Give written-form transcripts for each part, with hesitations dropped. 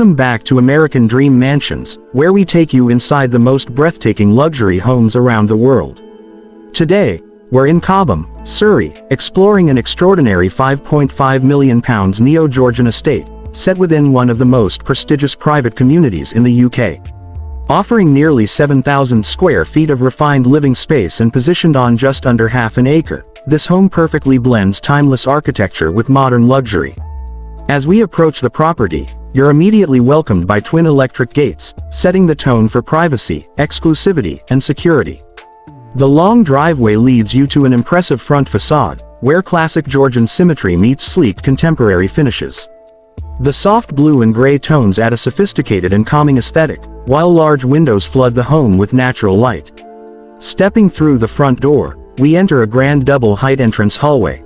Welcome back to American Dream Mansions, where we take you inside the most breathtaking luxury homes around the world. Today, we're in Cobham, Surrey, exploring an extraordinary £5.5 million Neo-Georgian estate, set within one of the most prestigious private communities in the UK. Offering nearly 7,000 square feet of refined living space and positioned on just under half an acre, this home perfectly blends timeless architecture with modern luxury. As we approach the property, you're immediately welcomed by twin electric gates, setting the tone for privacy, exclusivity, and security. The long driveway leads you to an impressive front facade, where classic Georgian symmetry meets sleek contemporary finishes. The soft blue and gray tones add a sophisticated and calming aesthetic, while large windows flood the home with natural light. Stepping through the front door, we enter a grand double-height entrance hallway.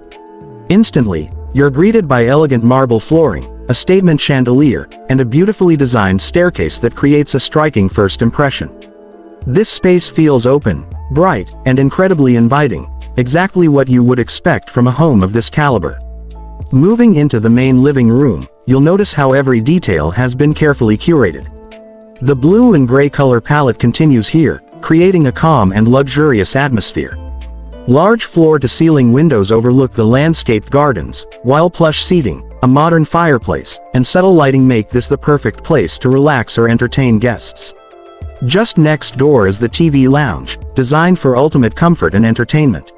Instantly, you're greeted by elegant marble flooring, a statement chandelier, and a beautifully designed staircase that creates a striking first impression. This space feels open, bright, and incredibly inviting, exactly what you would expect from a home of this caliber. Moving into the main living room, you'll notice how every detail has been carefully curated. The blue and gray color palette continues here, creating a calm and luxurious atmosphere. Large floor-to-ceiling windows overlook the landscaped gardens, while plush seating, a modern fireplace, and subtle lighting make this the perfect place to relax or entertain guests. Just next door is the TV lounge, designed for ultimate comfort and entertainment.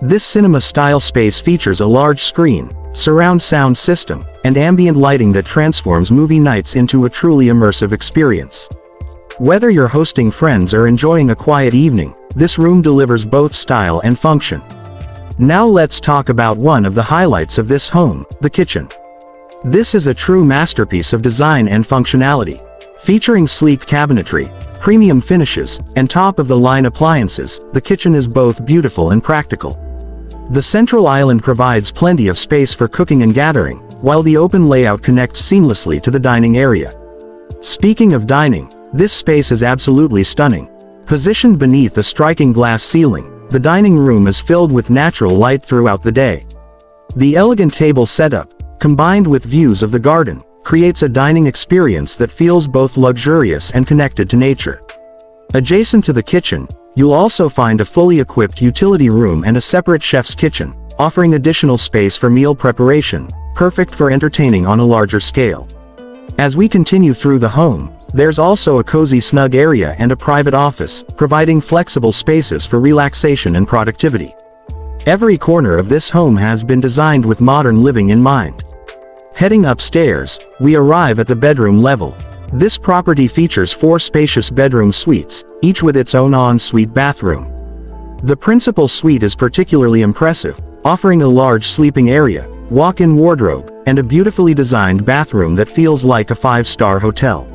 This cinema-style space features a large screen, surround sound system, and ambient lighting that transforms movie nights into a truly immersive experience. Whether you're hosting friends or enjoying a quiet evening, this room delivers both style and function. Now let's talk about one of the highlights of this home, the kitchen. This is a true masterpiece of design and functionality. Featuring sleek cabinetry, premium finishes, and top-of-the-line appliances, the kitchen is both beautiful and practical. The central island provides plenty of space for cooking and gathering, while the open layout connects seamlessly to the dining area. Speaking of dining, this space is absolutely stunning. Positioned beneath a striking glass ceiling, the dining room is filled with natural light throughout the day. The elegant table setup, combined with views of the garden, creates a dining experience that feels both luxurious and connected to nature. Adjacent to the kitchen, you'll also find a fully equipped utility room and a separate chef's kitchen, offering additional space for meal preparation, perfect for entertaining on a larger scale. As we continue through the home, there's also a cozy snug area and a private office, providing flexible spaces for relaxation and productivity. Every corner of this home has been designed with modern living in mind. Heading upstairs, we arrive at the bedroom level. This property features 4 spacious bedroom suites, each with its own en-suite bathroom. The principal suite is particularly impressive, offering a large sleeping area, walk-in wardrobe, and a beautifully designed bathroom that feels like a 5-star hotel.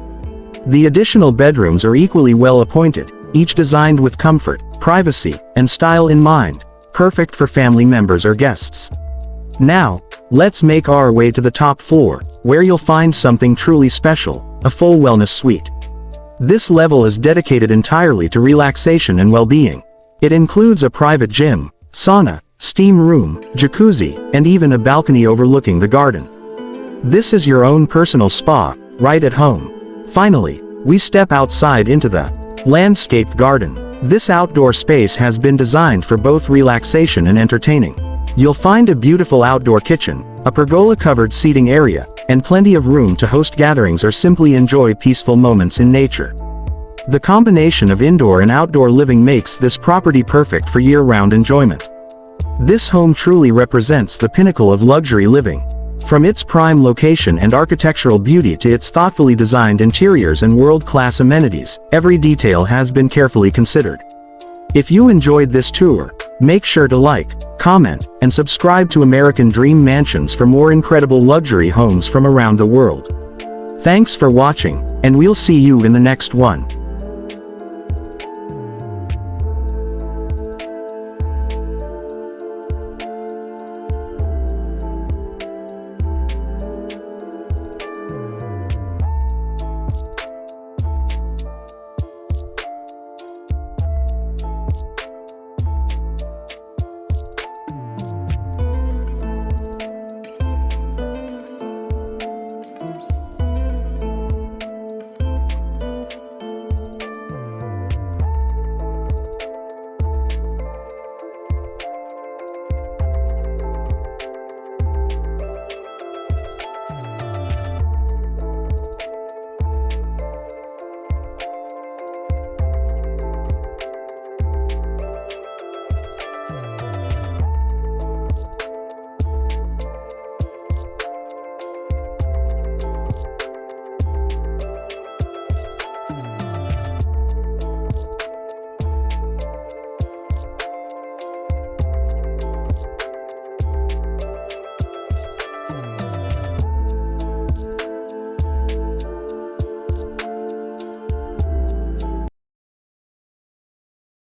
The additional bedrooms are equally well appointed, each designed with comfort, privacy, and style in mind, perfect for family members or guests. Now, let's make our way to the top floor, where you'll find something truly special, a full wellness suite. This level is dedicated entirely to relaxation and well-being. It includes a private gym, sauna, steam room, jacuzzi, and even a balcony overlooking the garden. This is your own personal spa, right at home. Finally, we step outside into the landscaped garden. This outdoor space has been designed for both relaxation and entertaining. You'll find a beautiful outdoor kitchen, a pergola-covered seating area, and plenty of room to host gatherings or simply enjoy peaceful moments in nature. The combination of indoor and outdoor living makes this property perfect for year-round enjoyment. This home truly represents the pinnacle of luxury living. From its prime location and architectural beauty to its thoughtfully designed interiors and world-class amenities, every detail has been carefully considered. If you enjoyed this tour, make sure to like, comment, and subscribe to American Dream Mansions for more incredible luxury homes from around the world. Thanks for watching, and we'll see you in the next one.